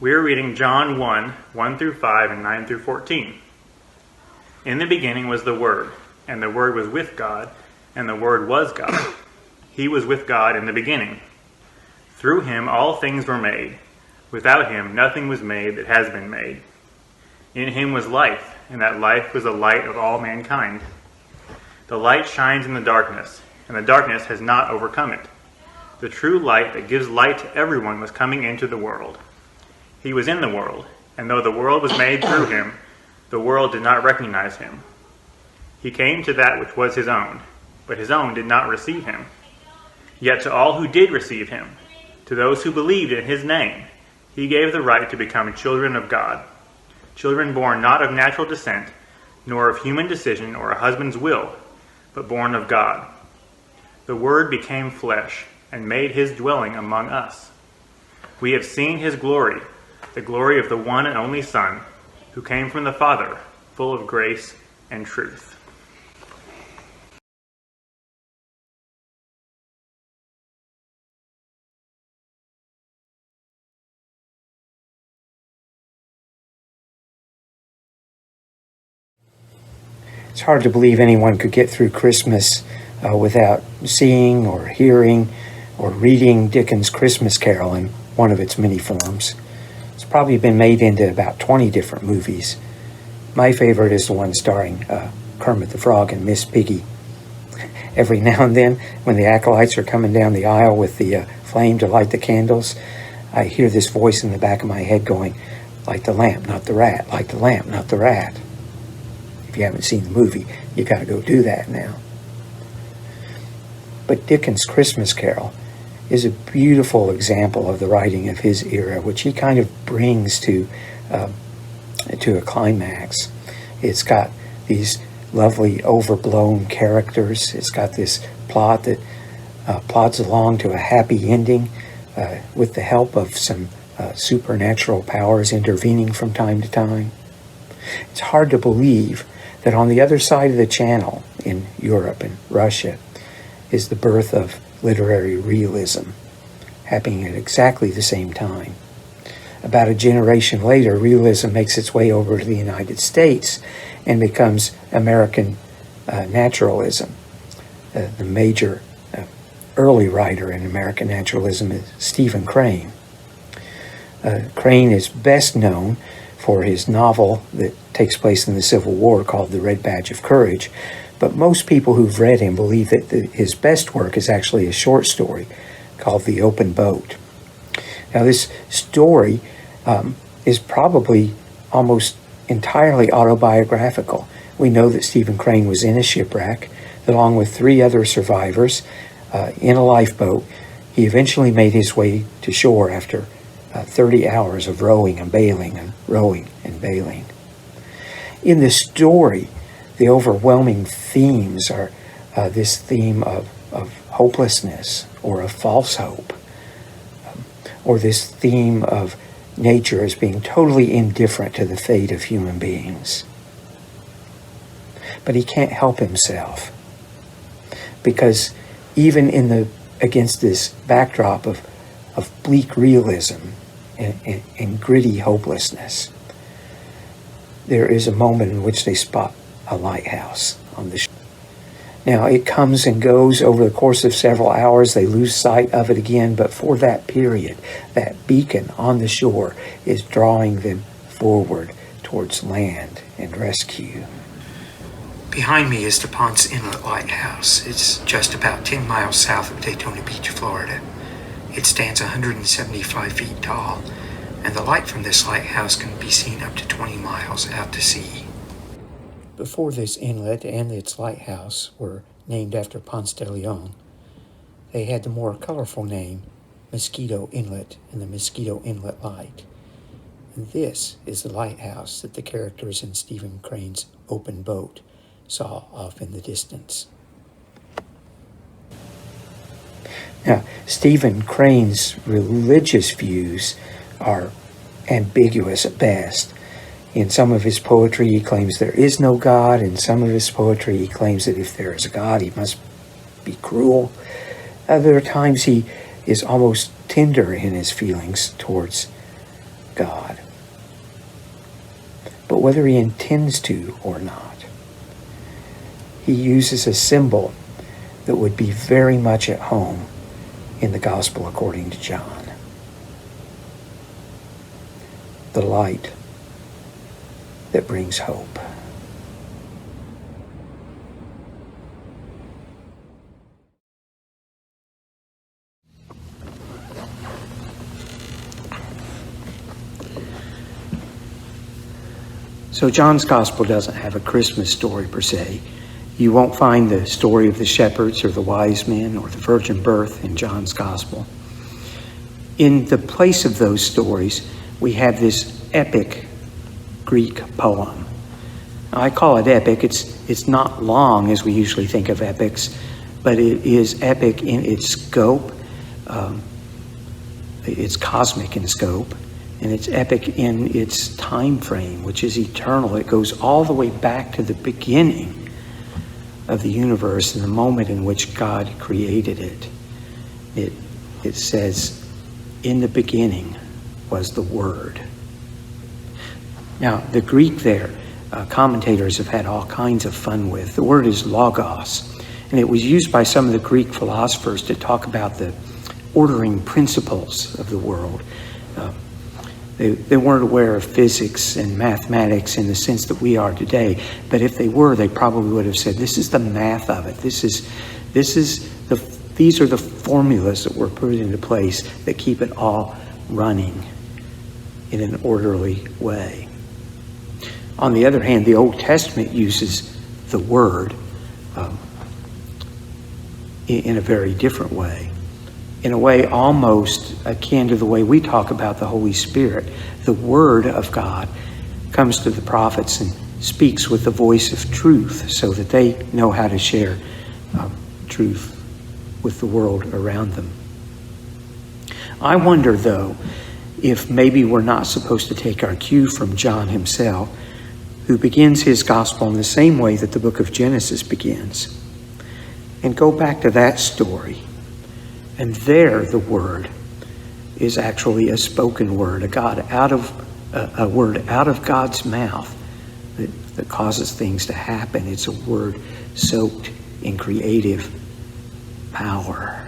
We're reading John 1, 1 through 5 and 9 through 14. In the beginning was the Word, and the Word was with God, and the Word was God. He was with God in the beginning. Through him all things were made. Without him nothing was made that has been made. In him was life, and that life was the light of all mankind. The light shines in the darkness, and the darkness has not overcome it. The true light that gives light to everyone was coming into the world. He was in the world, and though the world was made through him, the world did not recognize him. He came to that which was his own, but his own did not receive him. Yet to all who did receive him, to those who believed in his name, he gave the right to become children of God, children born not of natural descent, nor of human decision or a husband's will, but born of God. The Word became flesh and made his dwelling among us. We have seen his glory, the glory of the one and only Son, who came from the Father, full of grace and truth. It's hard to believe anyone could get through Christmas without seeing or hearing or reading Dickens' Christmas Carol in one of its many forms. It's probably been made into about 20 different movies. My favorite is the one starring Kermit the Frog and Miss Piggy. Every now and then, when the acolytes are coming down the aisle with the flame to light the candles, I hear this voice in the back of my head going, "Light the lamp, not the rat. Light the lamp, not the rat." If you haven't seen the movie, you got to go do that now. But Dickens' Christmas Carol is a beautiful example of the writing of his era, which he kind of brings to a climax. It's got these lovely overblown characters. It's got this plot that plods along to a happy ending with the help of some supernatural powers intervening from time to time. It's hard to believe that on the other side of the channel in Europe and Russia is the birth of literary realism, happening at exactly the same time. About a generation later, realism makes its way over to the United States and becomes American naturalism. The major early writer in American naturalism is Stephen Crane. Crane is best known for his novel that takes place in the Civil War called The Red Badge of Courage, but most people who've read him believe that his best work is actually a short story called The Open Boat. Now this story is probably almost entirely autobiographical. We know that Stephen Crane was in a shipwreck along with 3 other survivors in a lifeboat. He eventually made his way to shore after 30 hours of rowing and bailing and rowing and bailing. In this story, the overwhelming themes are this theme of hopelessness or of false hope, or this theme of nature as being totally indifferent to the fate of human beings. But he can't help himself, because even against this backdrop of bleak realism and gritty hopelessness, there is a moment in which they spot a lighthouse on the shore. Now, it comes and goes over the course of several hours. They lose sight of it again, but for that period, that beacon on the shore is drawing them forward towards land and rescue. Behind me is the Ponce Inlet Lighthouse. It's just about 10 miles south of Daytona Beach, Florida. It stands 175 feet tall, and the light from this lighthouse can be seen up to 20 miles out to sea. Before this inlet and its lighthouse were named after Ponce de Leon, they had the more colorful name Mosquito Inlet and the Mosquito Inlet Light. And this is the lighthouse that the characters in Stephen Crane's Open Boat saw off in the distance. Now, Stephen Crane's religious views are ambiguous at best. In some of his poetry, he claims there is no God. In some of his poetry, he claims that if there is a God, he must be cruel. Other times, he is almost tender in his feelings towards God. But whether he intends to or not, he uses a symbol that would be very much at home in the Gospel according to John. The light that brings hope. So John's Gospel doesn't have a Christmas story per se. You won't find the story of the shepherds or the wise men or the virgin birth in John's Gospel. In the place of those stories, we have this epic Greek poem. Now, I call it epic. It's not long as we usually think of epics, but it is epic in its scope. It's cosmic in scope, and it's epic in its time frame, which is eternal. It goes all the way back to the beginning of the universe and the moment in which God created it. It says, in the beginning was the Word. Now, the Greek there, commentators have had all kinds of fun with. The word is logos, and it was used by some of the Greek philosophers to talk about the ordering principles of the world. They weren't aware of physics and mathematics in the sense that we are today, but if they were, they probably would have said, this is the math of it. These are the formulas that were put into place that keep it all running in an orderly way. On the other hand, the Old Testament uses the word in a very different way. In a way almost akin to the way we talk about the Holy Spirit. The Word of God comes to the prophets and speaks with the voice of truth so that they know how to share truth with the world around them. I wonder, though, if maybe we're not supposed to take our cue from John himself, who begins his gospel in the same way that the book of Genesis begins, and go back to that story. And there the word is actually a spoken word, a word out of God's mouth that causes things to happen. It's a word soaked in creative power.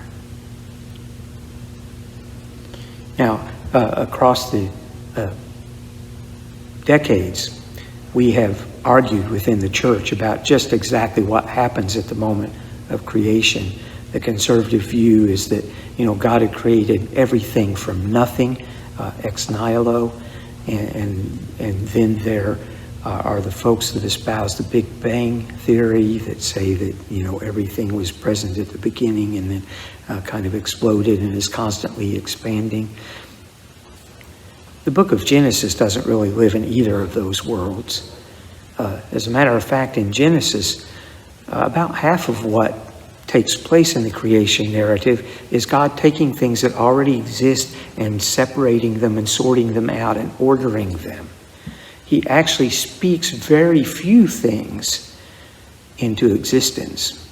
Now, across the decades, we have argued within the church about just exactly what happens at the moment of creation. The conservative view is that, God had created everything from nothing, ex nihilo, and then there are the folks that espouse the Big Bang theory that say that, everything was present at the beginning and then kind of exploded and is constantly expanding. The book of Genesis doesn't really live in either of those worlds. As a matter of fact, in Genesis, about half of what takes place in the creation narrative is God taking things that already exist and separating them and sorting them out and ordering them. He actually speaks very few things into existence.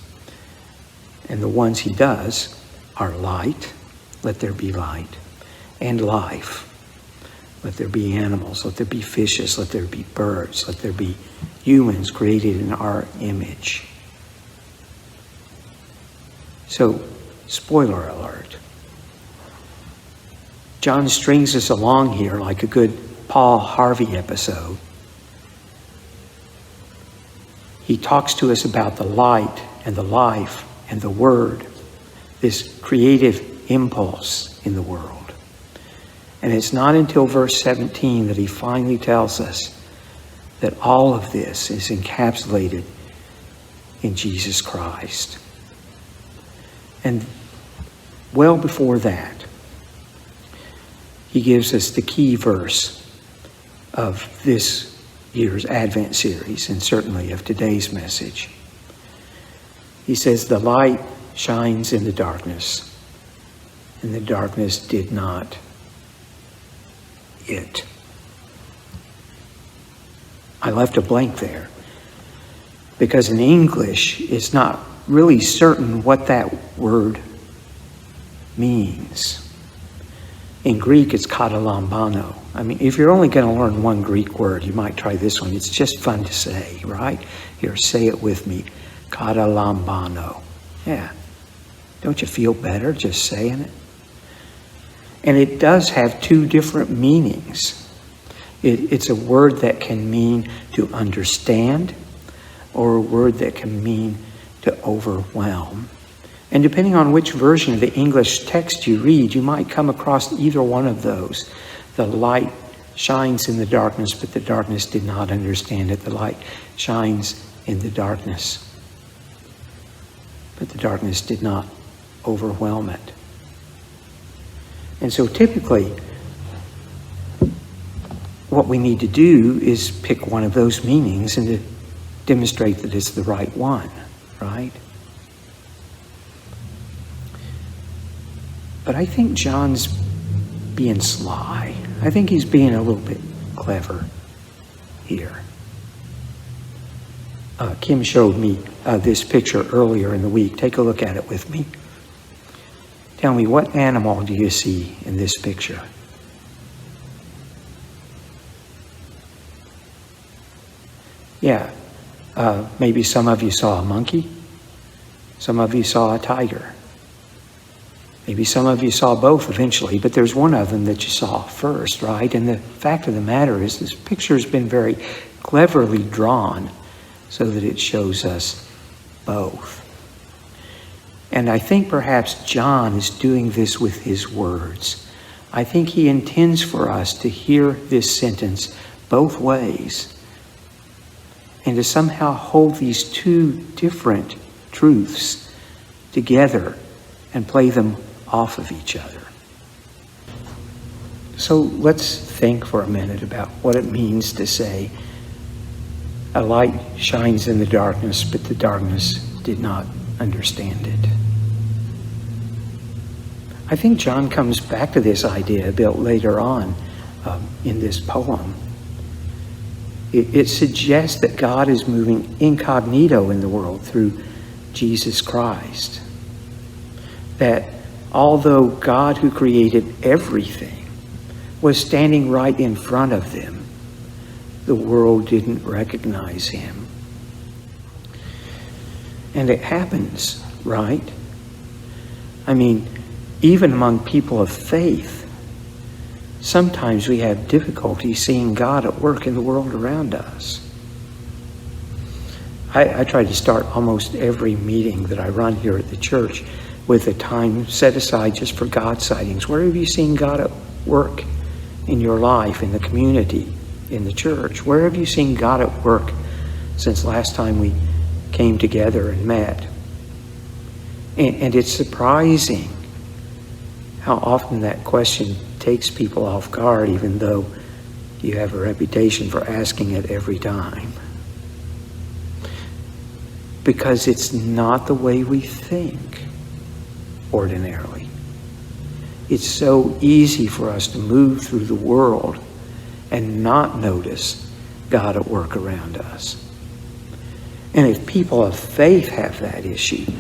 And the ones he does are light, let there be light, and life. Let there be animals, let there be fishes, let there be birds, let there be humans created in our image. So, spoiler alert. John strings us along here like a good Paul Harvey episode. He talks to us about the light and the life and the word, this creative impulse in the world. And it's not until verse 17 that he finally tells us that all of this is encapsulated in Jesus Christ. And well before that, he gives us the key verse of this year's Advent series, and certainly of today's message. He says, the light shines in the darkness, and the darkness did not it. I left a blank there, because in English, it's not really certain what that word means. In Greek, it's katalambano. I mean, if you're only going to learn one Greek word, you might try this one. It's just fun to say, right? Here, say it with me. Katalambano. Yeah. Don't you feel better just saying it? And it does have two different meanings. It's a word that can mean to understand, or a word that can mean to overwhelm. And depending on which version of the English text you read, you might come across either one of those. The light shines in the darkness, but the darkness did not understand it. The light shines in the darkness, but the darkness did not overwhelm it. And so typically, what we need to do is pick one of those meanings and to demonstrate that it's the right one, right? But I think John's being sly. I think he's being a little bit clever here. Kim showed me this picture earlier in the week. Take a look at it with me. Tell me, what animal do you see in this picture? Yeah, maybe some of you saw a monkey. Some of you saw a tiger. Maybe some of you saw both eventually, but there's one of them that you saw first, right? And the fact of the matter is this picture has been very cleverly drawn so that it shows us both. And I think perhaps John is doing this with his words. I think he intends for us to hear this sentence both ways and to somehow hold these two different truths together and play them off of each other. So let's think for a minute about what it means to say, a light shines in the darkness, but the darkness did not understand it. I think John comes back to this idea a bit later on in this poem. It suggests that God is moving incognito in the world through Jesus Christ. That although God, who created everything, was standing right in front of them, the world didn't recognize him. And it happens, right? I mean, even among people of faith, sometimes we have difficulty seeing God at work in the world around us. I try to start almost every meeting that I run here at the church with a time set aside just for God sightings. Where have you seen God at work in your life, in the community, in the church? Where have you seen God at work since last time we came together and met? And it's surprising how often that question takes people off guard, even though you have a reputation for asking it every time. Because it's not the way we think ordinarily. It's so easy for us to move through the world and not notice God at work around us. And if people of faith have that issue,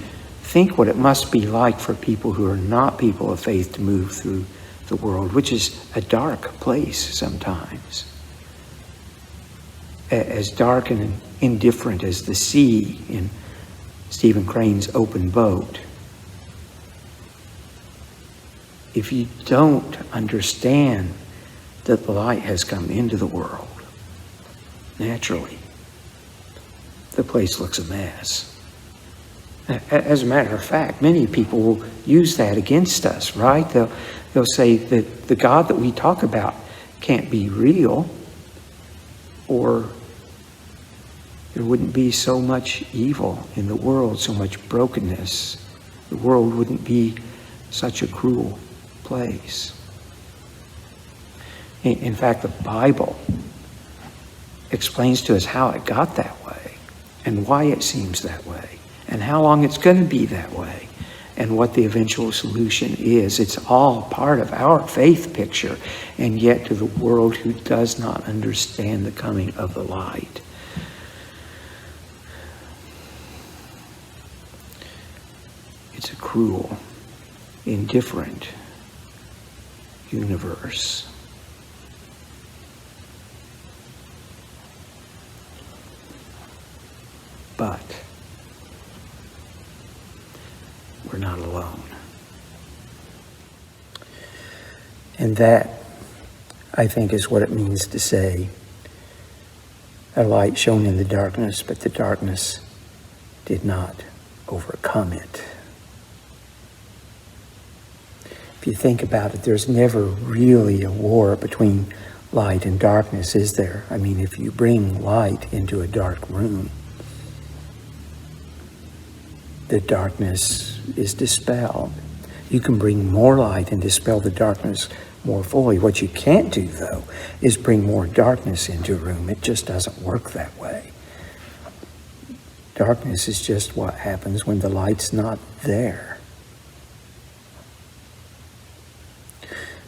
think what it must be like for people who are not people of faith to move through the world, which is a dark place sometimes. As dark and indifferent as the sea in Stephen Crane's Open Boat. If you don't understand that the light has come into the world, naturally, the place looks a mess. As a matter of fact, many people will use that against us, right? They'll say that the God that we talk about can't be real, or there wouldn't be so much evil in the world, so much brokenness. The world wouldn't be such a cruel place. In fact, the Bible explains to us how it got that way and why it seems that way and how long it's going to be that way and what the eventual solution is. It's all part of our faith picture, and yet to the world who does not understand the coming of the light, it's a cruel, indifferent, universe. But we're not alone. And that, I think, is what it means to say, a light shone in the darkness, but the darkness did not overcome it. If you think about it, there's never really a war between light and darkness, is there? I mean, if you bring light into a dark room, the darkness is dispelled. You can bring more light and dispel the darkness more fully. What you can't do, though, is bring more darkness into a room. It just doesn't work that way. Darkness is just what happens when the light's not there.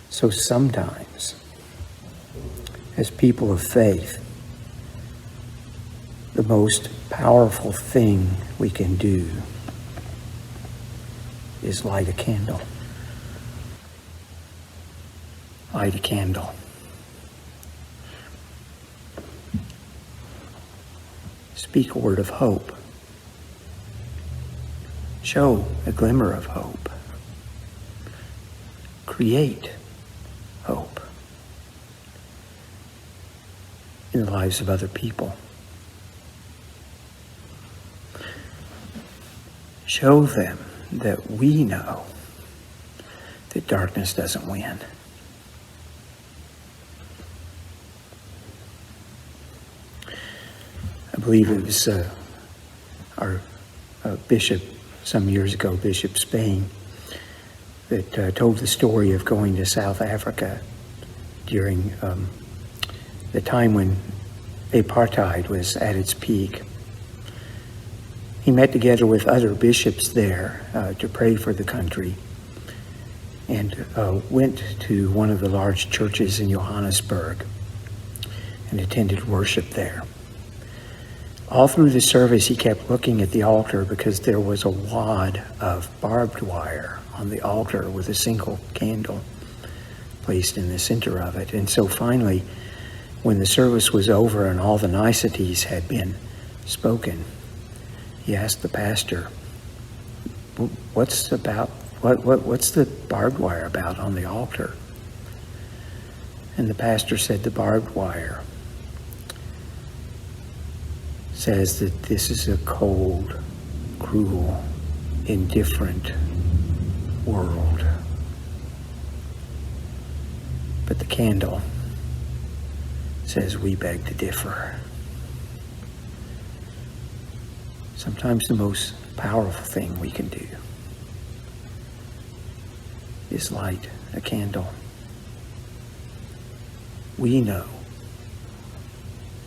So sometimes, as people of faith, the most powerful thing we can do is light a candle. Light a candle. Speak a word of hope. Show a glimmer of hope. Create hope in the lives of other people. Show them that we know that darkness doesn't win. I believe it was our bishop some years ago, Bishop Spain, that told the story of going to South Africa during the time when apartheid was at its peak. He met together with other bishops there to pray for the country, and went to one of the large churches in Johannesburg and attended worship there. All through the service, he kept looking at the altar because there was a wad of barbed wire on the altar with a single candle placed in the center of it. And so finally, when the service was over and all the niceties had been spoken, he asked the pastor, what's the barbed wire about on the altar? And the pastor said, the barbed wire says that this is a cold, cruel, indifferent world. But the candle says we beg to differ. Sometimes the most powerful thing we can do is light a candle. We know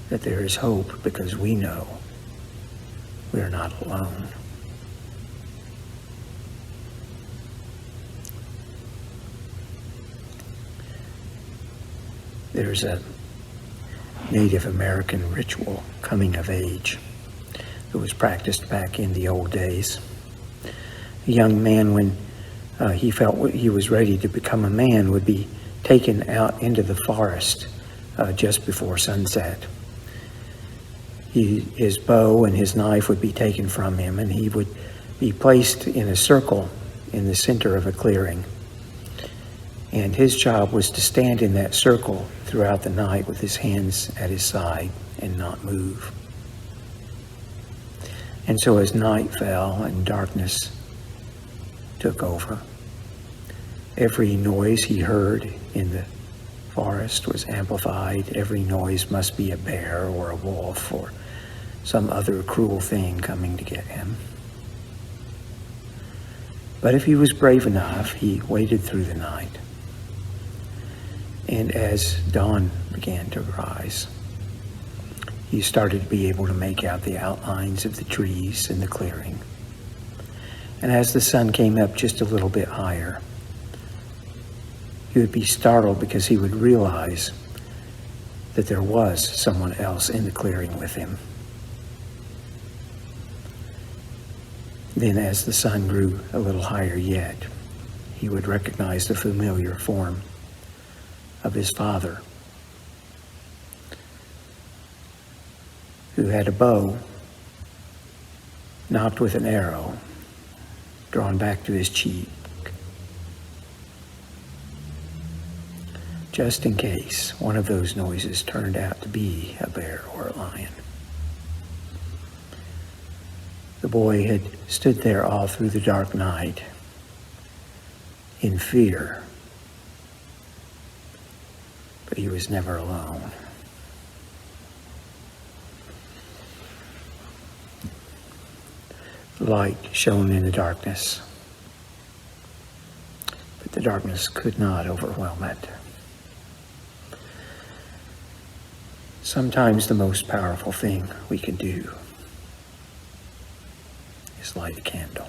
that there is hope because we know we are not alone. There's a Native American ritual, coming of age, that was practiced back in the old days. A young man, when he felt he was ready to become a man, would be taken out into the forest just before sunset. His bow and his knife would be taken from him, and he would be placed in a circle in the center of a clearing. And his job was to stand in that circle throughout the night with his hands at his side and not move. And so as night fell and darkness took over, every noise he heard in the forest was amplified. Every noise must be a bear or a wolf or some other cruel thing coming to get him. But if he was brave enough, he waited through the night. And as dawn began to rise, he started to be able to make out the outlines of the trees in the clearing. And as the sun came up just a little bit higher, he would be startled because he would realize that there was someone else in the clearing with him. Then as the sun grew a little higher yet, he would recognize the familiar form of his father, who had a bow knocked with an arrow drawn back to his cheek, just in case one of those noises turned out to be a bear or a lion. The boy had stood there all through the dark night in fear, but he was never alone. Light shone in the darkness, but the darkness could not overwhelm it. Sometimes the most powerful thing we can do is light a candle.